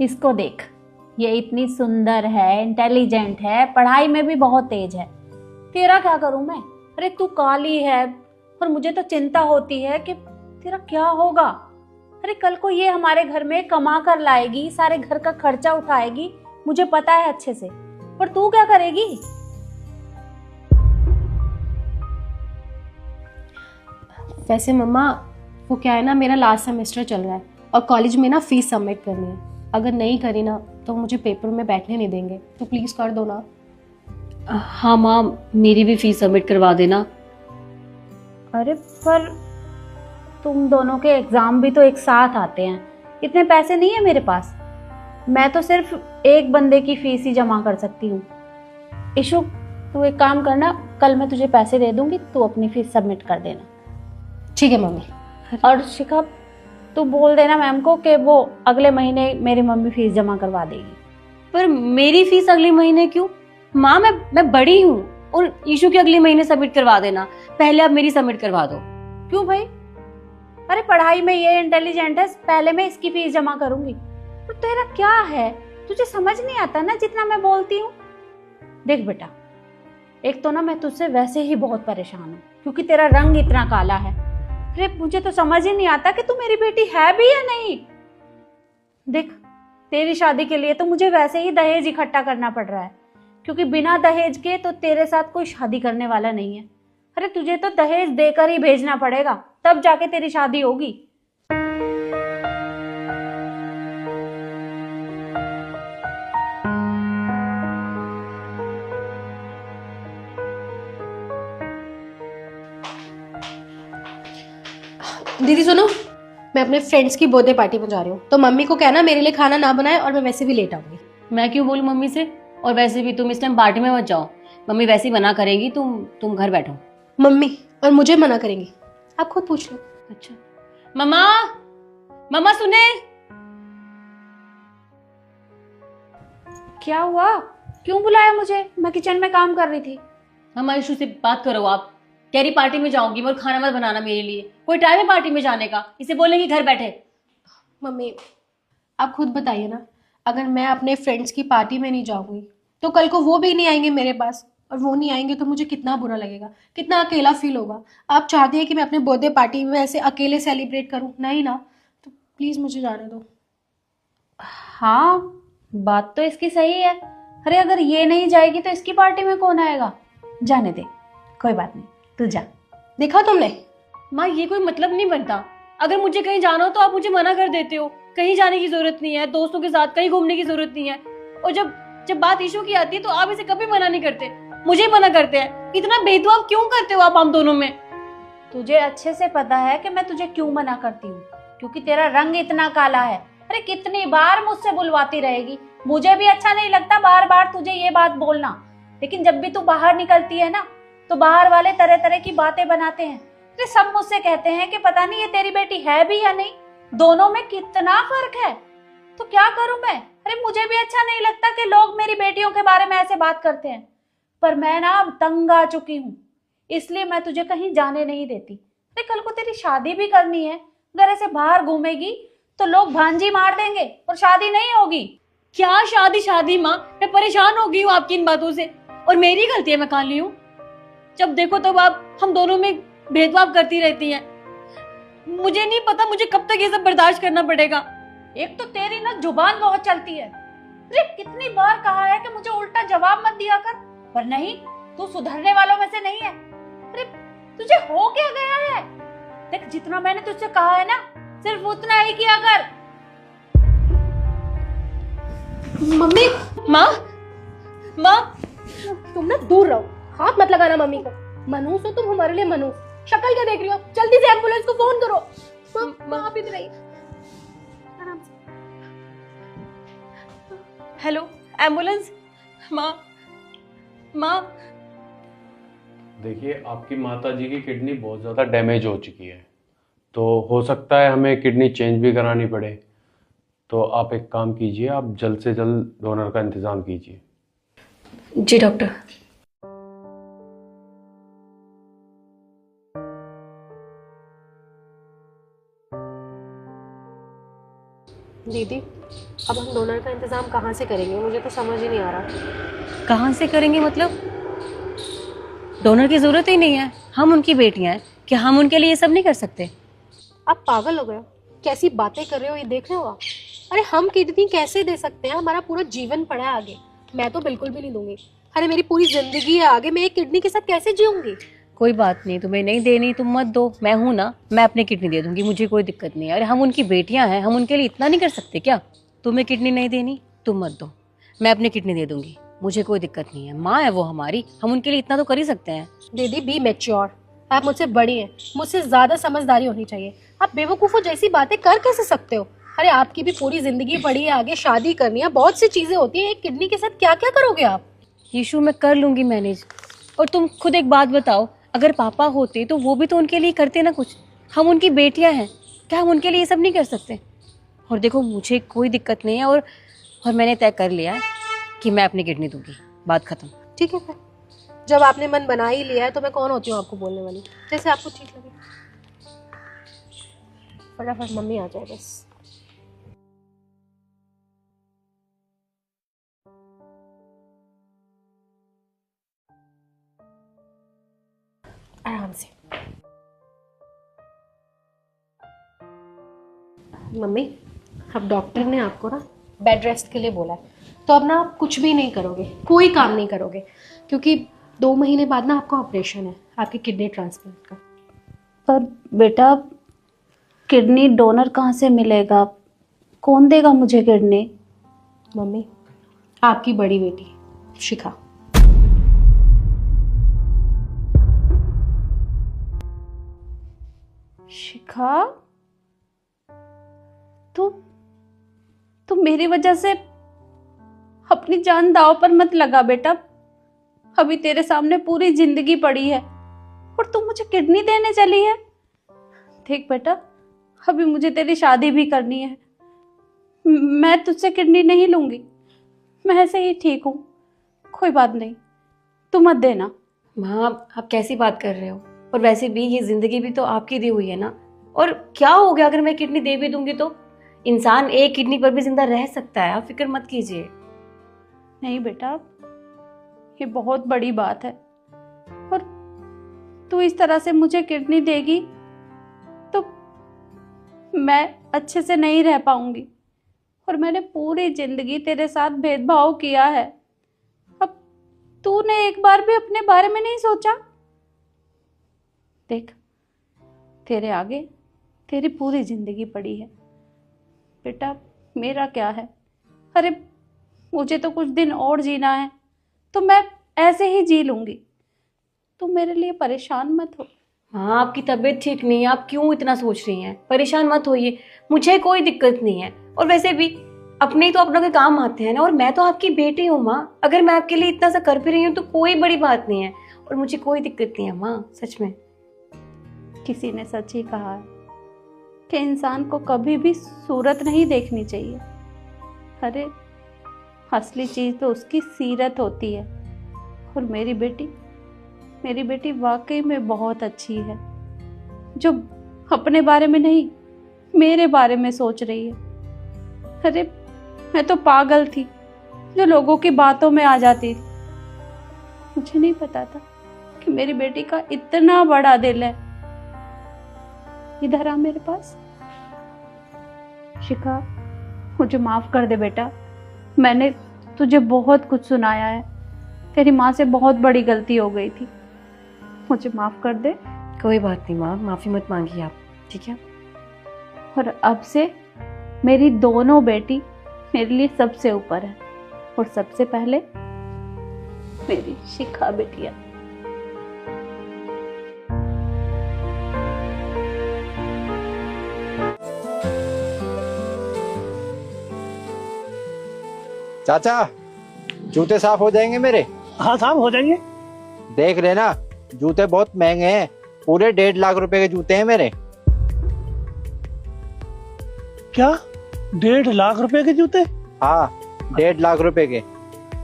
इसको देख, ये इतनी सुंदर है, इंटेलिजेंट है, पढ़ाई में भी बहुत तेज है। तेरा क्या करूं मैं? अरे तू काली है और मुझे तो चिंता होती है कि तेरा क्या होगा। अरे कल को ये हमारे घर में कमा कर लाएगी, सारे घर का खर्चा उठाएगी, मुझे पता है अच्छे से। पर तू क्या करेगी? वैसे मम्मा, वो क्या है ना, मेरा लास्ट सेमेस्टर चल रहा है और कॉलेज में ना फीस सबमिट करनी है। अगर नहीं करी ना तो मुझे पेपर में बैठने नहीं देंगे, तो प्लीज़ कर दो ना। हाँ माँ, मेरी भी फीस सबमिट करवा देना। अरे पर तुम दोनों के एग्जाम भी तो एक साथ आते हैं, इतने पैसे नहीं है मेरे पास। मैं तो सिर्फ एक बंदे की फीस ही जमा कर सकती हूँ। इशु, तू एक काम करना, कल मैं तुझे पैसे दे दूंगी, तू अपनी फीस सबमिट कर देना। ठीक है मम्मी। और शिखा, तू बोल देना मैम को कि वो अगले महीने मेरी मम्मी फीस जमा करवा देगी। पर मेरी फीस अगले महीने क्यों? माँ, मैं बड़ी हूँ और ईशू की अगले महीने सबमिट करवा देना। पहले आप मेरी सबमिट करवा दो। क्यों भाई? अरे पढ़ाई में ये इंटेलिजेंट है, पहले मैं इसकी फीस जमा करूंगी। तो तेरा क्या है, तुझे समझ नहीं आता ना जितना मैं बोलती हूँ। देख बेटा, एक तो ना मैं तुझसे वैसे ही बहुत परेशान हूँ क्योंकि तेरा रंग इतना काला है। अरे मुझे तो समझ ही नहीं आता कि तू मेरी बेटी है भी या नहीं। देख, तेरी शादी के लिए तो मुझे वैसे ही दहेज इकट्ठा करना पड़ रहा है, क्योंकि बिना दहेज के तो तेरे साथ कोई शादी करने वाला नहीं है। अरे तुझे तो दहेज देकर ही भेजना पड़ेगा, तब जाके तेरी शादी होगी। दीदी सुनो, मैं अपने फ्रेंड्स की बर्थडे पार्टी में जा रही हूँ, तो मम्मी को कहना मेरे लिए खाना ना बनाए और मैं वैसे भी लेट आऊंगी। मैं क्यों बोलूँ मम्मी से? और वैसे भी तुम इस टाइम पार्टी में मत जाओ, मम्मी वैसे ही मना करेंगी। तुम घर बैठो। मम्मी और मुझे मना करेंगी? आप खुद पूछ लो। अच्छा मम्मा, मम्मा सुने। क्या हुआ? क्यों बुलाया मुझे? मैं किचन में काम कर रही थी। मम्मा, ईशू से बात करो। आप कह रही पार्टी में जाऊंगी और खाना मत बनाना मेरे लिए। कोई टाइम है पार्टी में जाने का? इसे बोलेंगी घर बैठे। मम्मी आप खुद बताइए ना, अगर मैं अपने फ्रेंड्स की पार्टी में नहीं जाऊंगी तो कल को वो भी नहीं आएंगे मेरे पास, और वो नहीं आएंगे तो मुझे कितना बुरा लगेगा, कितना अकेला फील होगा। आप चाहते हैं कि मैं अपने बर्थडे पार्टी में ऐसे अकेले सेलिब्रेट करूं? नहीं ना, तो प्लीज मुझे जाने दो। हाँ, बात तो इसकी सही है। अरे अगर ये नहीं जाएगी तो इसकी पार्टी में कौन आएगा? जाने दे, कोई बात नहीं, तू जा। देखा तुमने? माँ, ये कोई मतलब नहीं बनता। अगर मुझे कहीं जाना हो तो आप मुझे मना कर देते हो। कहीं जाने की जरूरत नहीं है, दोस्तों के साथ कहीं घूमने की जरूरत नहीं है। और जब जब बात ईशू की आती है तो आप इसे कभी मना नहीं करते, मुझे ही मना करते हैं। इतना भेदभाव क्यों करते हो आप हम दोनों में? तुझे अच्छे से पता है कि मैं तुझे क्यों मना करती हूँ, क्योंकि तेरा रंग इतना काला है। अरे कितनी बार मुझसे बुलवाती रहेगी? मुझे भी अच्छा नहीं लगता बार बार तुझे ये बात बोलना, लेकिन जब भी तू बाहर निकलती है ना तो बाहर वाले तरह तरह की बातें बनाते हैं। अरे सब मुझसे कहते हैं कि पता नहीं ये तेरी बेटी है भी या नहीं, दोनों में कितना फर्क है। तो क्या करूं मैं? अरे मुझे भी अच्छा नहीं लगता कि लोग मेरी बेटियों के बारे में ऐसे बात करते हैं, पर मैं ना अब तंग आ चुकी हूँ, इसलिए मैं तुझे कहीं जाने नहीं देती। अरे कल को तेरी शादी भी करनी है, अगर ऐसे बाहर घूमेगी तो लोग भांजी मार देंगे और शादी नहीं होगी। क्या शादी शादी माँ, मैं परेशान हो गई हूँ आपकी इन बातों से। और मेरी गलती है, मैं काली हूँ। जब देखो तब आप हम दोनों में भेदभाव करती रहती हैं। मुझे नहीं पता मुझे कब तक ये सब बर्दाश्त करना पड़ेगा। एक तो तेरी ना जुबान बहुत चलती है। अरे कितनी बार कहा है कि मुझे उल्टा जवाब मत दिया कर, पर नहीं, तू सुधरने वालों में से नहीं है। अरे तुझे हो क्या गया है? देख, जितना मैंने तुझसे कहा है ना, सिर्फ उतना ही किया कर। मम्मी माँ, माँ, तुम ना दूर रहो, हाथ मत लगाना मम्मी को। मनहूस हो तुम हमारे लिए, मनहूस। शक्ल क्या देख रही हो? जल्दी से एम्बुलेंस को फोन करो। माँ आप इधर आइए, आराम से। Hello ambulance. माँ, माँ। देखिए, आपकी माता जी की किडनी बहुत ज़्यादा डैमेज हो चुकी है, तो हो सकता है हमें किडनी चेंज भी करानी पड़े। तो आप एक काम कीजिए, आप जल्द से जल्द डोनर का इंतज़ाम कीजिए। जी डॉक्टर। दीदी, अब हम डोनर का इंतजाम कहाँ से करेंगे? मुझे तो समझ ही नहीं आ रहा। कहाँ से करेंगे मतलब? डोनर की जरूरत ही नहीं है, हम उनकी बेटियां हैं, क्या हम उनके लिए ये सब नहीं कर सकते? आप पागल हो गए हो? कैसी बातें कर रहे हो, ये देख रहे हो आप? अरे हम किडनी कैसे दे सकते हैं? हमारा पूरा जीवन पड़ा है आगे। मैं तो बिल्कुल भी नहीं दूंगी। अरे मेरी पूरी जिंदगी है आगे, मैं एक किडनी के साथ कैसे जीऊंगी? कोई बात नहीं, तुम्हें नहीं देनी तुम मत दो, मैं हूं ना, मैं अपनी किडनी दे दूंगी, मुझे कोई दिक्कत नहीं है। अरे हम उनकी बेटियां हैं, हम उनके लिए इतना नहीं कर सकते क्या? तुम्हें किडनी नहीं देनी, तुम मत दो, मैं अपनी किडनी दे दूंगी, मुझे कोई दिक्कत नहीं है। माँ है वो हमारी, हम उनके लिए इतना तो कर ही सकते हैं। दीदी बी मैच्योर, आप मुझसे बड़ी हैं, मुझसे ज्यादा समझदारी होनी चाहिए। आप बेवकूफ़ों जैसी बातें कर कैसे सकते हो? अरे आपकी भी पूरी जिंदगी पड़ी है आगे, शादी करनी है, बहुत सी चीजें होती है। एक किडनी के साथ क्या क्या करोगे आप? यीशु मैं कर लूंगी मैनेज। और तुम खुद एक बात बताओ, अगर पापा होते तो वो भी तो उनके लिए करते ना कुछ। हम उनकी बेटियां हैं, क्या हम उनके लिए ये सब नहीं कर सकते? और देखो मुझे कोई दिक्कत नहीं है, और मैंने तय कर लिया है कि मैं अपनी किडनी दूंगी, बात खत्म। ठीक है, फिर जब आपने मन बना ही लिया है तो मैं कौन होती हूँ आपको बोलने वाली? जैसे आपको ठीक लगे। फटाफट मम्मी आ जाए बस। आराम से। मम्मी, अब डॉक्टर ने आपको ना बेड रेस्ट के लिए बोला है, तो अब ना आप कुछ भी नहीं करोगे, कोई काम नहीं करोगे, क्योंकि 2 महीने बाद ना आपका ऑपरेशन है, आपके किडनी ट्रांसप्लांट का। पर बेटा किडनी डोनर कहाँ से मिलेगा? कौन देगा मुझे किडनी? मम्मी, आपकी बड़ी बेटी शिखा। शिखा, तू मेरी वजह से अपनी जान दांव पर मत लगा बेटा। अभी तेरे सामने पूरी जिंदगी पड़ी है और तू मुझे किडनी देने चली है। देख बेटा, अभी मुझे तेरी शादी भी करनी है, मैं तुझसे किडनी नहीं लूंगी, मैं ऐसे ही ठीक हूँ। कोई बात नहीं, तू मत देना। माँ आप कैसी बात कर रहे हो? और वैसे भी ये जिंदगी भी तो आपकी दी हुई है ना, और क्या हो गया अगर मैं किडनी दे भी दूंगी तो? इंसान एक किडनी पर भी जिंदा रह सकता है, आप फिक्र मत कीजिए। नहीं बेटा, ये बहुत बड़ी बात है, और तू इस तरह से मुझे किडनी देगी तो मैं अच्छे से नहीं रह पाऊंगी। और मैंने पूरी जिंदगी तेरे साथ भेदभाव किया है, अब तूने एक बार भी अपने बारे में नहीं सोचा? देख, तेरे आगे तेरी पूरी जिंदगी पड़ी है बेटा, मेरा क्या है? अरे मुझे तो कुछ दिन और जीना है, तो मैं ऐसे ही जी लूंगी। तुम मेरे लिए परेशान मत हो। हाँ आपकी तबीयत ठीक नहीं है, आप क्यों इतना सोच रही हैं? परेशान मत होइए, मुझे कोई दिक्कत नहीं है। और वैसे भी अपने ही तो अपनों के काम आते हैं ना, और मैं तो आपकी बेटी हूँ माँ। अगर मैं आपके लिए इतना सा कर भी रही हूँ तो कोई बड़ी बात नहीं है, और मुझे कोई दिक्कत नहीं है माँ, सच में। किसी ने सच ही कहा है कि इंसान को कभी भी सूरत नहीं देखनी चाहिए। अरे असली चीज तो उसकी सीरत होती है। और मेरी बेटी वाकई में बहुत अच्छी है, जो अपने बारे में नहीं मेरे बारे में सोच रही है। अरे मैं तो पागल थी जो लोगों की बातों में आ जाती थी। मुझे नहीं पता था कि मेरी बेटी का इतना बड़ा दिल है। इधर आ मेरे पास। शिखा, मुझे माफ कर दे बेटा, मैंने तुझे बहुत कुछ सुनाया है, तेरी माँ से बहुत बड़ी गलती हो गई थी, मुझे माफ कर दे। कोई बात नहीं माँ, माफी मत मांगिए आप, ठीक है? और अब से मेरी दोनों बेटी मेरे लिए सबसे ऊपर है, और सबसे पहले मेरी शिखा बेटिया। चाचा, जूते साफ हो जाएंगे मेरे? हाँ साहब हो जाएंगे। देख लेना, जूते बहुत महंगे हैं, पूरे 1.5 लाख रुपए के जूते हैं मेरे। क्या 1.5 लाख रुपए के जूते? हाँ, 1.5 लाख रुपए के।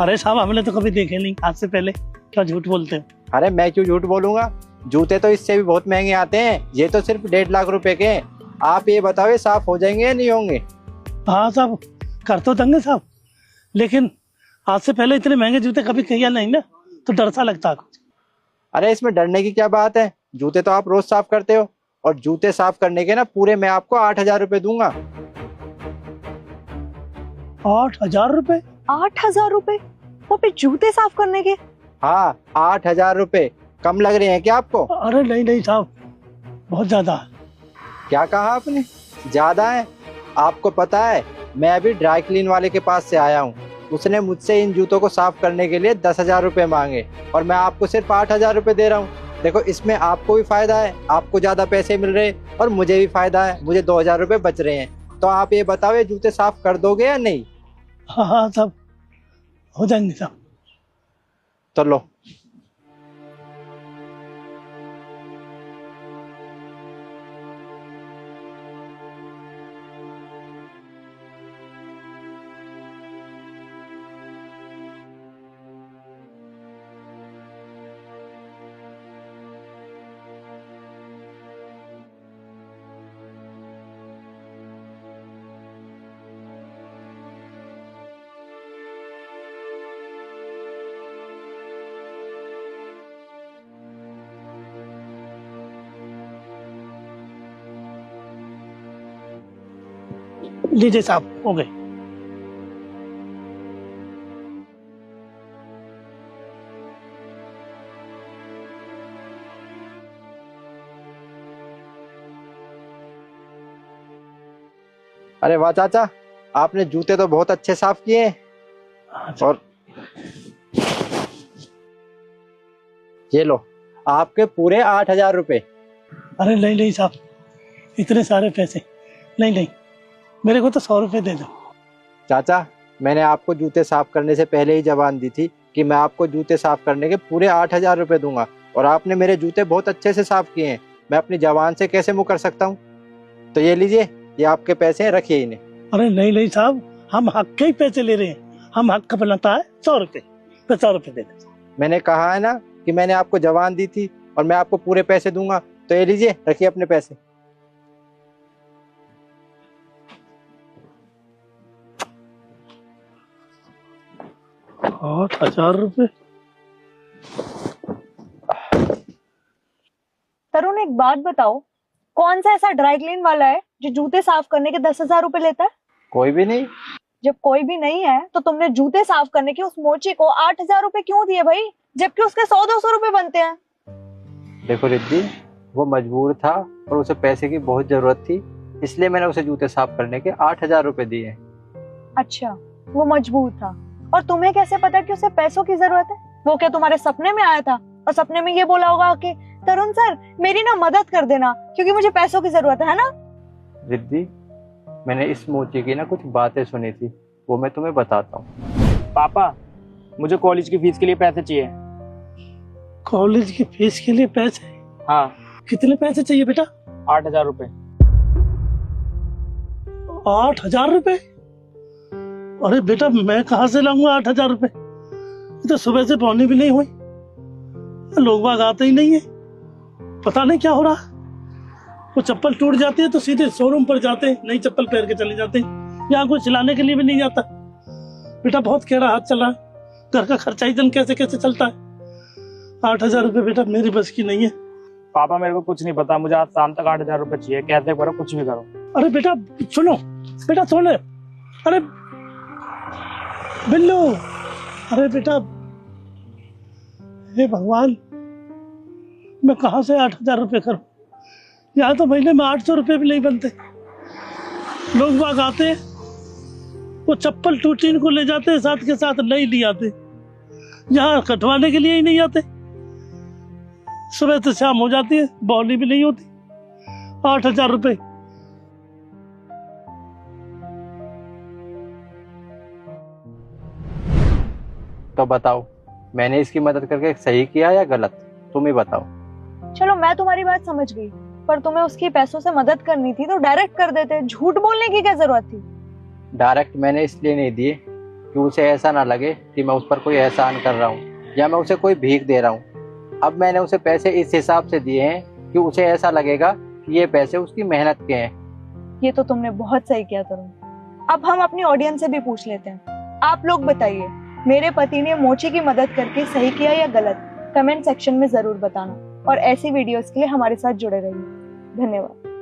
अरे साहब हमने तो कभी देखे नहीं आज से पहले, क्या झूठ बोलते हो? अरे मैं क्यों झूठ बोलूंगा, जूते तो इससे भी बहुत महंगे आते हैं, ये तो सिर्फ 1.5 लाख रुपए के हैं। आप ये बताओ, ये साफ हो जाएंगे या नहीं होंगे? हाँ साहब, कर तो देंगे साहब, लेकिन आज से पहले इतने महंगे जूते कभी किया नहीं ना, तो डर सा लगता है कुछ। अरे इसमें डरने की क्या बात है, जूते तो आप रोज साफ करते हो, और जूते साफ करने के ना पूरे मैं आपको 8,000 रुपए दूंगा। 8,000 रुपए? 8,000 रुपए वो भी जूते साफ करने के? हाँ 8,000 रुपए कम लग रहे हैं क्या आपको? अरे नहीं नहीं साहब, बहुत ज्यादा है। क्या कहा आपने, ज्यादा है? आपको पता है मैं अभी ड्राई क्लीन वाले के पास से आया हूँ, उसने मुझसे इन जूतों को साफ करने के लिए 10,000 रुपए मांगे, और मैं आपको सिर्फ 8,000 रुपए दे रहा हूँ। देखो इसमें आपको भी फायदा है, आपको ज्यादा पैसे मिल रहे हैं, और मुझे भी फायदा है, मुझे 2,000 रुपए बच रहे हैं। तो आप ये बताओ, ये जूते साफ कर दोगे या नहीं? हाँ हाँ साहब, हो जाएंगे साहब। तो लो। लीजिए साहब, हो गए। अरे वाह चाचा, आपने जूते तो बहुत अच्छे साफ किए हैं। और ये लो, आपके पूरे 8,000 रुपए। अरे नहीं नहीं साहब, इतने सारे पैसे नहीं नहीं, मेरे को तो 100 रुपए दे दो। चाचा, मैंने आपको जूते साफ करने से पहले ही जबान दी थी कि मैं आपको जूते साफ करने के पूरे 8,000 रुपए दूंगा, और आपने मेरे जूते बहुत अच्छे से साफ किए हैं। मैं अपनी जबान से कैसे मुकर सकता हूँ? तो ये लीजिए, ये आपके पैसे हैं, रखिए इन्हें। अरे नहीं नहीं साहब, हम हक के ही पैसे ले रहे हैं, हम हक का बनता है 100 रुपए, 50 रुपए दे दो। मैंने कहा है ना कि मैंने आपको जबान दी थी और मैं आपको पूरे पैसे दूंगा। तो ये लीजिए, रखिए अपने पैसे। 8,000 रुपए? तरुण एक बात बताओ, कौन सा ऐसा ड्राई क्लीन वाला है जो जूते साफ करने के 10,000 रुपए लेता है? कोई भी नहीं। जब कोई भी नहीं है तो तुमने जूते साफ करने के उस मोची को 8,000 रुपए क्यों दिए भाई, जबकि उसके 100-200 रुपए बनते हैं? देखो रिद्धि, वो मजबूर था और उसे पैसे की बहुत जरूरत थी, इसलिए मैंने उसे जूते साफ करने के 8,000 रुपए दिए। अच्छा, वो मजबूर था, और तुम्हें कैसे पता कि उसे पैसों की जरूरत है? वो क्या तुम्हारे सपने में आया था और सपने में ये बोला होगा कि तरुण सर मेरी ना मदद कर देना क्योंकि मुझे पैसों की जरूरत है ना? रिद्धि, मैंने इस मोची की ना कुछ बातें सुनी थी, वो मैं तुम्हें बताता हूँ। पापा, मुझे कॉलेज की फीस के लिए पैसे चाहिए। कॉलेज की फीस के लिए पैसे? हाँ। कितने पैसे चाहिए बेटा? 8,000 रुपए। 8,000 रुपए? अरे बेटा, मैं कहाँ से लाऊंगा 8,000 रुपए? ये तो सुबह से पौनी भी नहीं हुई, लोग बाग आते ही नहीं है, पता नहीं क्या हो रहा। वो चप्पल टूट जाती है तो सीधे शोरूम पर जाते हैं, नई चप्पल पहन के चले जाते हैं, यहाँ कोई सिलाने के लिए भी नहीं जाता। बेटा बहुत केड़ा हाथ चल रहा है, घर का खर्चा ही जन कैसे कैसे चलता है। 8,000 रुपए बेटा मेरी बस की नहीं है। पापा मेरे को कुछ नहीं पता, मुझे आज शाम तक 8,000 रुपए चाहिए, कैसे करो कुछ भी करो। अरे बेटा सुनो, बेटा सुन, अरे बिल्लू, अरे बेटा, हे भगवान, मैं कहाँ से 8,000 रुपए करूं? यहाँ तो महीने में 800 रुपए भी नहीं बनते। लोग बाग आते हैं, वो चप्पल टूटी इनको ले जाते हैं, साथ के साथ नहीं ले आते, यहाँ कटवाने के लिए ही नहीं आते। सुबह से शाम हो जाती है, बौली भी नहीं होती। 8,000 रुपए तो बताओ, मैंने इसकी मदद करके सही किया या गलत? तुम ही बताओ। चलो मैं तुम्हारी बात समझ गई, पर तुम्हें उसकी पैसों से मदद करनी थी तो डायरेक्ट कर देते, झूठ बोलने की क्या जरूरत थी? डायरेक्ट मैंने इसलिए नहीं दिए कि उसे ऐसा ना लगे कि मैं उस पर कोई एहसान कर रहा हूँ या मैं उसे कोई भीख दे रहा हूँ। अब मैंने उसे पैसे इस हिसाब से दिए हैं कि उसे ऐसा लगेगा कि ये पैसे उसकी मेहनत के हैं। ये तो तुमने बहुत सही किया तरुण, अब हम अपनी ऑडियंस से भी पूछ लेते हैं, आप लोग बताइए मेरे पति ने मोची की मदद करके सही किया या गलत? कमेंट सेक्शन में जरूर बताना और ऐसी वीडियोस के लिए हमारे साथ जुड़े रहिए। धन्यवाद।